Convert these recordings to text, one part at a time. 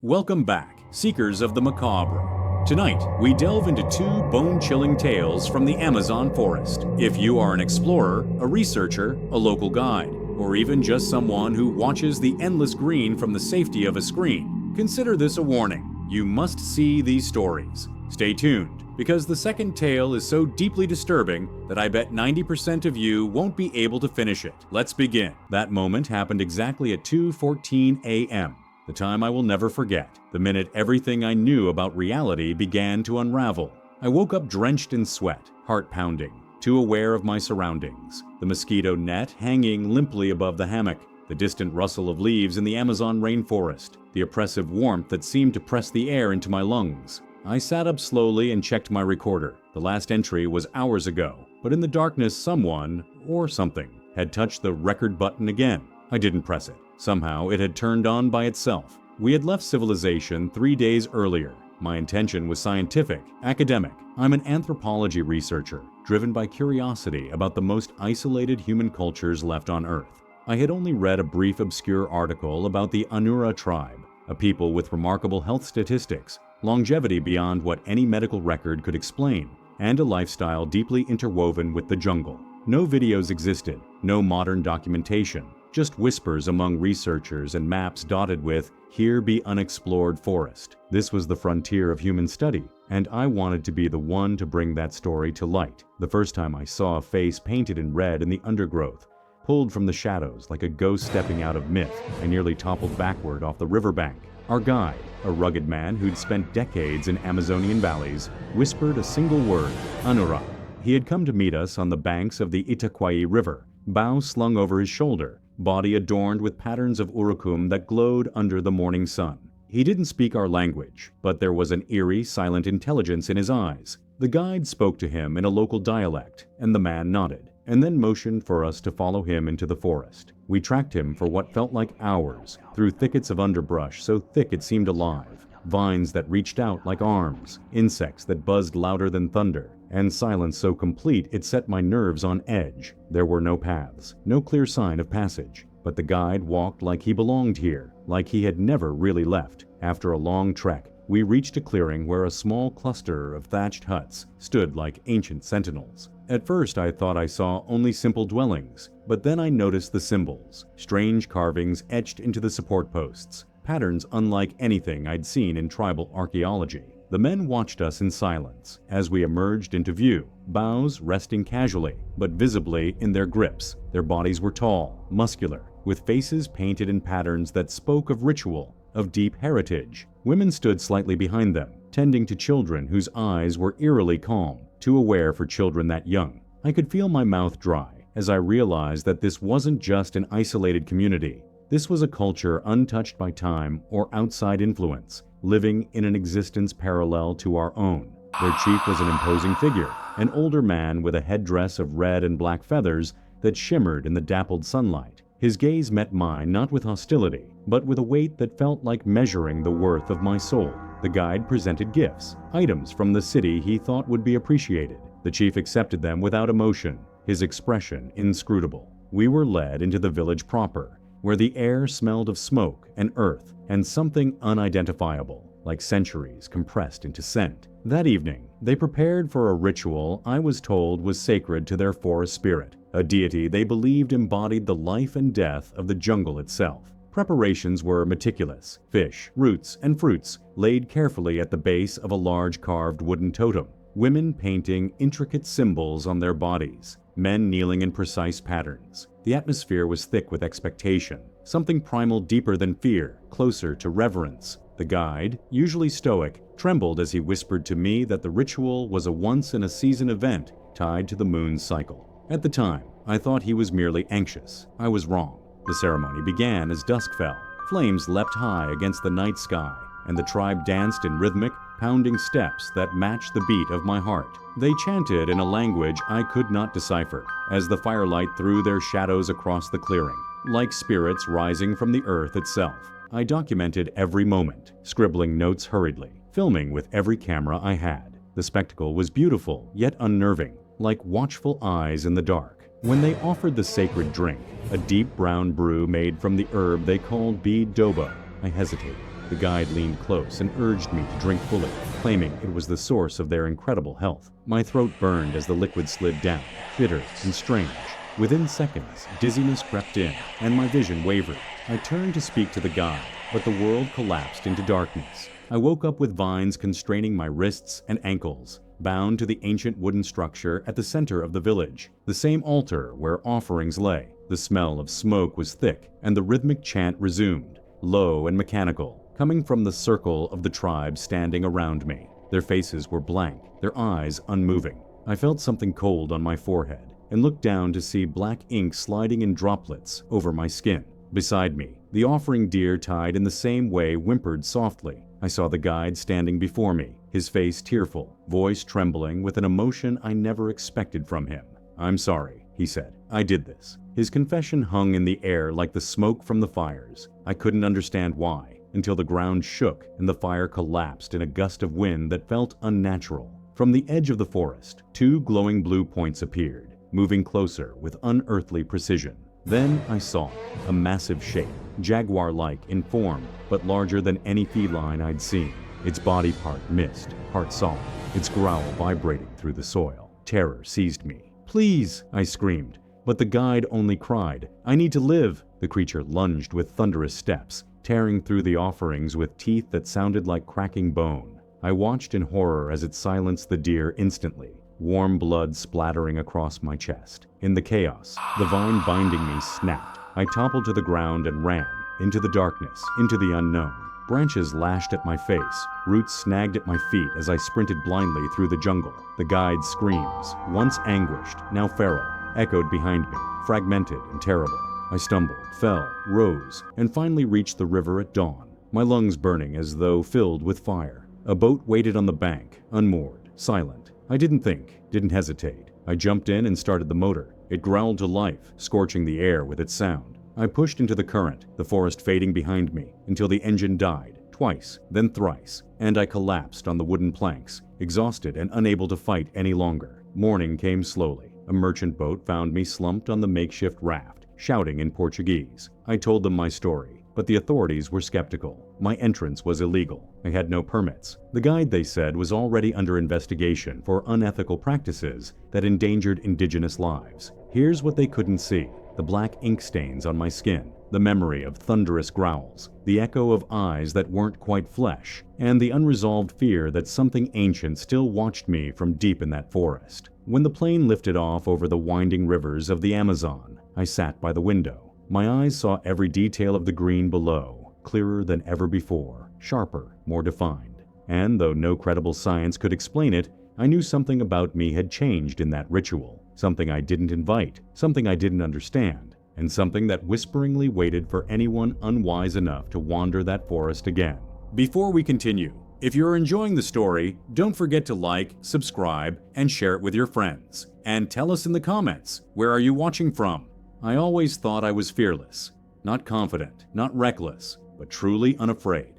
Welcome back, seekers of the macabre. Tonight, we delve into two bone-chilling tales from the Amazon forest. If you are an explorer, a researcher, a local guide, or even just someone who watches the endless green from the safety of a screen, consider this a warning. You must see these stories. Stay tuned, because the second tale is so deeply disturbing that I bet 90% of you won't be able to finish it. Let's begin. That moment happened exactly at 2:14 a.m. The time I will never forget, the minute everything I knew about reality began to unravel. I woke up drenched in sweat, heart pounding, too aware of my surroundings. The mosquito net hanging limply above the hammock, the distant rustle of leaves in the Amazon rainforest, the oppressive warmth that seemed to press the air into my lungs. I sat up slowly and checked my recorder. The last entry was hours ago, but in the darkness someone, or something, had touched the record button again. I didn't press it. Somehow, it had turned on by itself. We had left civilization 3 days earlier. My intention was scientific, academic. I'm an anthropology researcher, driven by curiosity about the most isolated human cultures left on Earth. I had only read a brief obscure article about the Hauntora tribe, a people with remarkable health statistics, longevity beyond what any medical record could explain, and a lifestyle deeply interwoven with the jungle. No videos existed, no modern documentation. Just whispers among researchers and maps dotted with, "Here be unexplored forest." This was the frontier of human study, and I wanted to be the one to bring that story to light. The first time I saw a face painted in red in the undergrowth, pulled from the shadows like a ghost stepping out of myth, I nearly toppled backward off the riverbank. Our guide, a rugged man who'd spent decades in Amazonian valleys, whispered a single word, "Hauntora." He had come to meet us on the banks of the Itaquai River, bow slung over his shoulder, body adorned with patterns of urukum that glowed under the morning sun. He didn't speak our language, but there was an eerie, silent intelligence in his eyes. The guide spoke to him in a local dialect, and the man nodded, and then motioned for us to follow him into the forest. We tracked him for what felt like hours, through thickets of underbrush so thick it seemed alive, vines that reached out like arms, insects that buzzed louder than thunder, and silence so complete it set my nerves on edge. There were no paths, no clear sign of passage, but the guide walked like he belonged here, like he had never really left. After a long trek, we reached a clearing where a small cluster of thatched huts stood like ancient sentinels. At first I thought I saw only simple dwellings, but then I noticed the symbols, strange carvings etched into the support posts, patterns unlike anything I'd seen in tribal archaeology. The men watched us in silence as we emerged into view, boughs resting casually, but visibly in their grips. Their bodies were tall, muscular, with faces painted in patterns that spoke of ritual, of deep heritage. Women stood slightly behind them, tending to children whose eyes were eerily calm, too aware for children that young. I could feel my mouth dry as I realized that this wasn't just an isolated community. This was a culture untouched by time or outside influence, living in an existence parallel to our own. Their chief was an imposing figure, an older man with a headdress of red and black feathers that shimmered in the dappled sunlight. His gaze met mine not with hostility, but with a weight that felt like measuring the worth of my soul. The guide presented gifts, items from the city he thought would be appreciated. The chief accepted them without emotion, his expression inscrutable. We were led into the village proper, where the air smelled of smoke and earth and something unidentifiable, like centuries compressed into scent. That evening, they prepared for a ritual I was told was sacred to their forest spirit, a deity they believed embodied the life and death of the jungle itself. Preparations were meticulous. Fish, roots, and fruits laid carefully at the base of a large carved wooden totem. Women painting intricate symbols on their bodies. Men kneeling in precise patterns. The atmosphere was thick with expectation, something primal deeper than fear, closer to reverence. The guide, usually stoic, trembled as he whispered to me that the ritual was a once-in-a-season event tied to the moon's cycle. At the time, I thought he was merely anxious. I was wrong. The ceremony began as dusk fell. Flames leapt high against the night sky, and the tribe danced in rhythmic, pounding steps that matched the beat of my heart. They chanted in a language I could not decipher, as the firelight threw their shadows across the clearing, like spirits rising from the earth itself. I documented every moment, scribbling notes hurriedly, filming with every camera I had. The spectacle was beautiful, yet unnerving, like watchful eyes in the dark. When they offered the sacred drink, a deep brown brew made from the herb they called bead dobo, I hesitated. The guide leaned close and urged me to drink fully, claiming it was the source of their incredible health. My throat burned as the liquid slid down, bitter and strange. Within seconds, dizziness crept in, and my vision wavered. I turned to speak to the guide, but the world collapsed into darkness. I woke up with vines constraining my wrists and ankles, bound to the ancient wooden structure at the center of the village, the same altar where offerings lay. The smell of smoke was thick, and the rhythmic chant resumed, low and mechanical, coming from the circle of the tribe standing around me. Their faces were blank, their eyes unmoving. I felt something cold on my forehead and looked down to see black ink sliding in droplets over my skin. Beside me, the offering deer tied in the same way whimpered softly. I saw the guide standing before me, his face tearful, voice trembling with an emotion I never expected from him. "I'm sorry," he said. "I did this." His confession hung in the air like the smoke from the fires. I couldn't understand why, until the ground shook and the fire collapsed in a gust of wind that felt unnatural. From the edge of the forest, two glowing blue points appeared, moving closer with unearthly precision. Then I saw a massive shape, jaguar-like in form, but larger than any feline I'd seen. Its body part mist, part solid, its growl vibrating through the soil. Terror seized me. "Please!" I screamed, but the guide only cried, "I need to live!" The creature lunged with thunderous steps, tearing through the offerings with teeth that sounded like cracking bone. I watched in horror as it silenced the deer instantly, warm blood splattering across my chest. In the chaos, the vine binding me snapped. I toppled to the ground and ran, into the darkness, into the unknown. Branches lashed at my face, roots snagged at my feet as I sprinted blindly through the jungle. The guide's screams, once anguished, now feral, echoed behind me, fragmented and terrible. I stumbled, fell, rose, and finally reached the river at dawn, my lungs burning as though filled with fire. A boat waited on the bank, unmoored, silent. I didn't think, didn't hesitate. I jumped in and started the motor. It growled to life, scorching the air with its sound. I pushed into the current, the forest fading behind me, until the engine died, twice, then thrice, and I collapsed on the wooden planks, exhausted and unable to fight any longer. Morning came slowly. A merchant boat found me slumped on the makeshift raft, shouting in Portuguese. I told them my story, but the authorities were skeptical. My entrance was illegal. I had no permits. The guide, they said, was already under investigation for unethical practices that endangered indigenous lives. Here's what they couldn't see: the black ink stains on my skin, the memory of thunderous growls, the echo of eyes that weren't quite flesh, and the unresolved fear that something ancient still watched me from deep in that forest. When the plane lifted off over the winding rivers of the Amazon, I sat by the window. My eyes saw every detail of the green below, clearer than ever before, sharper, more defined. And though no credible science could explain it, I knew something about me had changed in that ritual, something I didn't invite, something I didn't understand, and something that whisperingly waited for anyone unwise enough to wander that forest again. Before we continue, if you're enjoying the story, don't forget to like, subscribe, and share it with your friends. And tell us in the comments, where are you watching from? I always thought I was fearless, not confident, not reckless, but truly unafraid.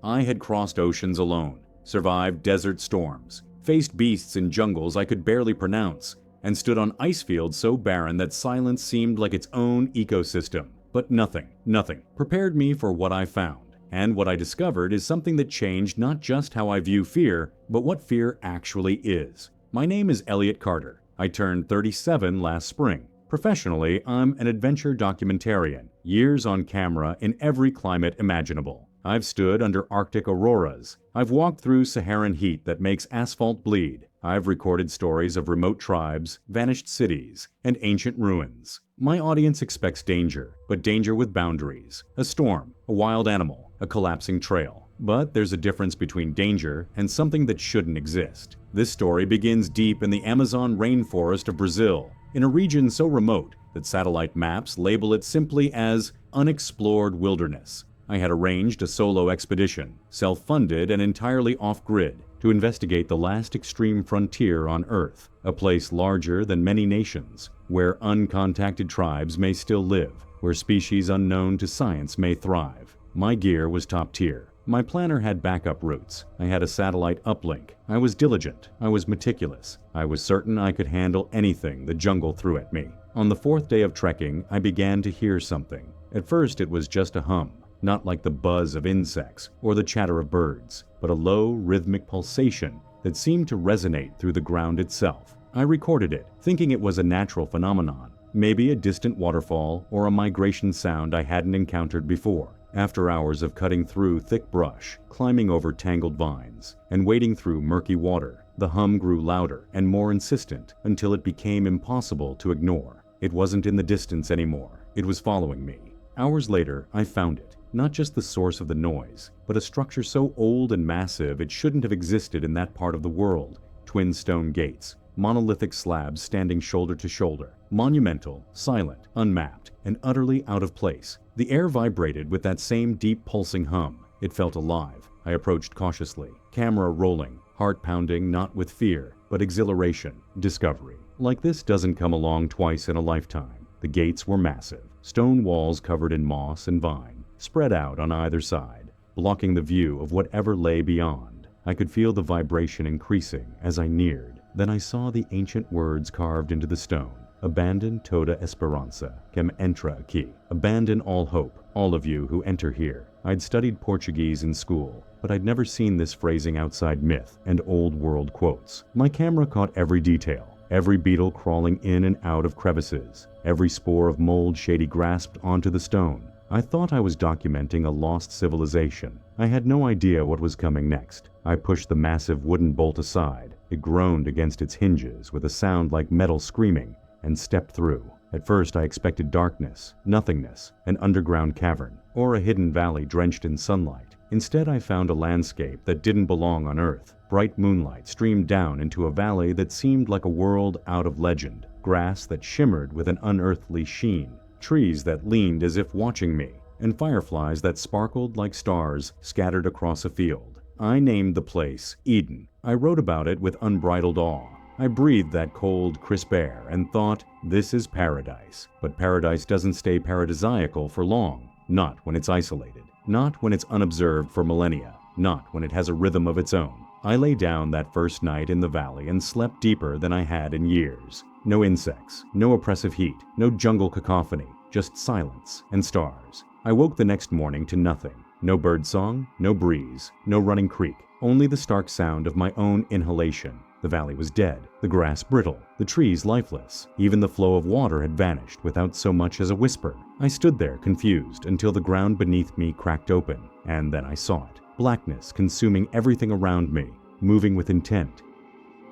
I had crossed oceans alone, survived desert storms, faced beasts in jungles I could barely pronounce, and stood on ice fields so barren that silence seemed like its own ecosystem. But nothing prepared me for what I found. And what I discovered is something that changed not just how I view fear, but what fear actually is. My name is Elliot Carter. I turned 37 last spring. Professionally, I'm an adventure documentarian, years on camera in every climate imaginable. I've stood under Arctic auroras. I've walked through Saharan heat that makes asphalt bleed. I've recorded stories of remote tribes, vanished cities, and ancient ruins. My audience expects danger, but danger with boundaries. A storm, a wild animal, a collapsing trail. But there's a difference between danger and something that shouldn't exist. This story begins deep in the Amazon rainforest of Brazil, in a region so remote that satellite maps label it simply as unexplored wilderness. I had arranged a solo expedition, self-funded and entirely off-grid, to investigate the last extreme frontier on Earth, a place larger than many nations, where uncontacted tribes may still live, where species unknown to science may thrive. My gear was top tier. My planner had backup routes. I had a satellite uplink. I was diligent. I was meticulous. I was certain I could handle anything the jungle threw at me. On the fourth day of trekking, I began to hear something. At first, it was just a hum. not like the buzz of insects or the chatter of birds, but a low, rhythmic pulsation that seemed to resonate through the ground itself. I recorded it, thinking it was a natural phenomenon, maybe a distant waterfall or a migration sound I hadn't encountered before. After hours of cutting through thick brush, climbing over tangled vines, and wading through murky water, the hum grew louder and more insistent until it became impossible to ignore. It wasn't in the distance anymore. It was following me. Hours later, I found it. Not just the source of the noise, but a structure so old and massive it shouldn't have existed in that part of the world. Twin stone gates, monolithic slabs standing shoulder to shoulder, monumental, silent, unmapped, and utterly out of place. The air vibrated with that same deep pulsing hum. It felt alive. I approached cautiously, camera rolling, heart pounding not with fear, but exhilaration, discovery. Like this doesn't come along twice in a lifetime. The gates were massive, stone walls covered in moss and vine, spread out on either side, blocking the view of whatever lay beyond. I could feel the vibration increasing as I neared. Then I saw the ancient words carved into the stone. Abandon toda esperança, quem entra aqui. Abandon all hope, all of you who enter here. I'd studied Portuguese in school, but I'd never seen this phrasing outside myth and old world quotes. My camera caught every detail. Every beetle crawling in and out of crevices, every spore of mold Shady grasped onto the stone. I thought I was documenting a lost civilization. I had no idea what was coming next. I pushed the massive wooden bolt aside. It groaned against its hinges with a sound like metal screaming, and stepped through. At first I expected darkness, nothingness, an underground cavern, or a hidden valley drenched in sunlight. Instead I found a landscape that didn't belong on Earth. Bright moonlight streamed down into a valley that seemed like a world out of legend, grass that shimmered with an unearthly sheen, trees that leaned as if watching me, and fireflies that sparkled like stars scattered across a field. I named the place Eden. I wrote about it with unbridled awe. I breathed that cold, crisp air and thought, this is paradise. But paradise doesn't stay paradisiacal for long. Not when it's isolated. Not when it's unobserved for millennia. Not when it has a rhythm of its own. I lay down that first night in the valley and slept deeper than I had in years. No insects, no oppressive heat, no jungle cacophony, just silence and stars. I woke the next morning to nothing. No birdsong, no breeze, no running creek, only the stark sound of my own inhalation. The valley was dead, the grass brittle, the trees lifeless. Even the flow of water had vanished without so much as a whisper. I stood there confused until the ground beneath me cracked open, and then I saw it. Blackness consuming everything around me, moving with intent.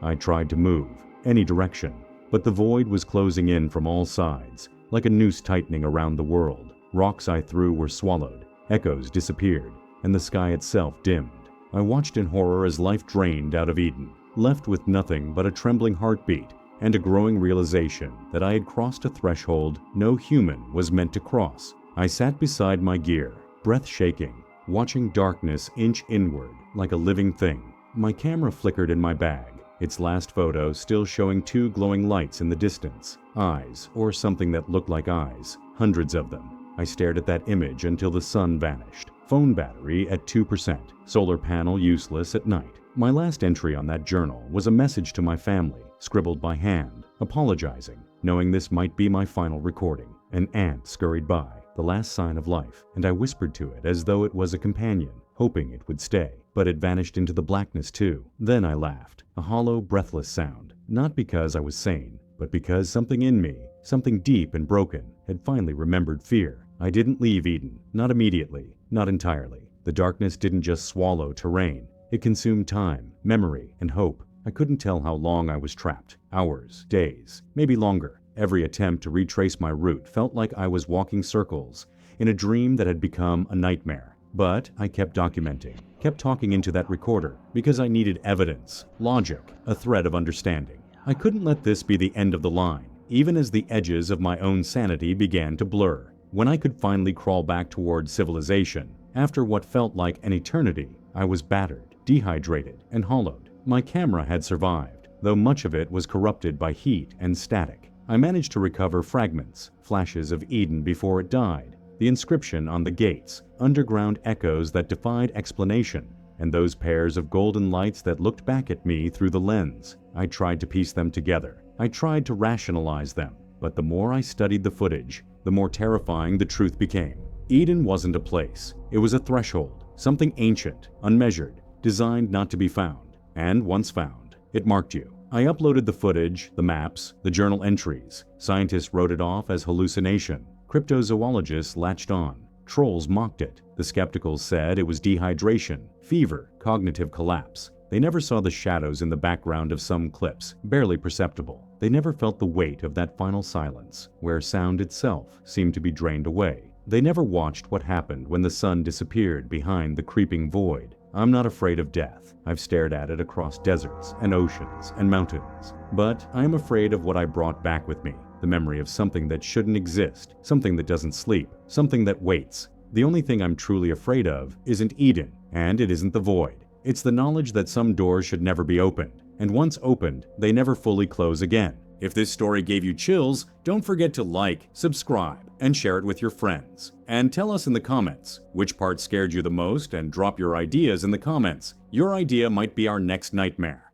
I tried to move, any direction, but the void was closing in from all sides, like a noose tightening around the world. Rocks I threw were swallowed, echoes disappeared, and the sky itself dimmed. I watched in horror as life drained out of Eden, left with nothing but a trembling heartbeat and a growing realization that I had crossed a threshold no human was meant to cross. I sat beside my gear, breath shaking, watching darkness inch inward like a living thing. My camera flickered in my bag, its last photo still showing two glowing lights in the distance. Eyes, or something that looked like eyes, hundreds of them. I stared at that image until the sun vanished. Phone battery at 2%, solar panel useless at night. My last entry on that journal was a message to my family, scribbled by hand, apologizing, knowing this might be my final recording. An ant scurried by, the last sign of life, and I whispered to it as though it was a companion, hoping it would stay. But it vanished into the blackness too. Then I laughed, a hollow, breathless sound, not because I was sane, but because something in me, something deep and broken, had finally remembered fear. I didn't leave Eden, not immediately, not entirely. The darkness didn't just swallow terrain. It consumed time, memory, and hope. I couldn't tell how long I was trapped. Hours, days, maybe longer. Every attempt to retrace my route felt like I was walking circles in a dream that had become a nightmare. But I kept documenting, kept talking into that recorder, because I needed evidence, logic, a thread of understanding. I couldn't let this be the end of the line, even as the edges of my own sanity began to blur. When I could finally crawl back toward civilization, after what felt like an eternity, I was battered, dehydrated, and hollowed. My camera had survived, though much of it was corrupted by heat and static. I managed to recover fragments, flashes of Eden before it died, the inscription on the gates, underground echoes that defied explanation, and those pairs of golden lights that looked back at me through the lens. I tried to piece them together. I tried to rationalize them, but the more I studied the footage, the more terrifying the truth became. Eden wasn't a place. It was a threshold, something ancient, unmeasured, designed not to be found. And once found, it marked you. I uploaded the footage, the maps, the journal entries. Scientists wrote it off as hallucination. Cryptozoologists latched on. Trolls mocked it. The skepticals said it was dehydration, fever, cognitive collapse. They never saw the shadows in the background of some clips, barely perceptible. They never felt the weight of that final silence, where sound itself seemed to be drained away. They never watched what happened when the sun disappeared behind the creeping void. I'm not afraid of death. I've stared at it across deserts and oceans and mountains. But I am afraid of what I brought back with me, the memory of something that shouldn't exist, something that doesn't sleep, something that waits. The only thing I'm truly afraid of isn't Eden, and it isn't the void. It's the knowledge that some doors should never be opened, and once opened, they never fully close again. If this story gave you chills, don't forget to like, subscribe, and share it with your friends. And tell us in the comments which part scared you the most, and drop your ideas in the comments. Your idea might be our next nightmare.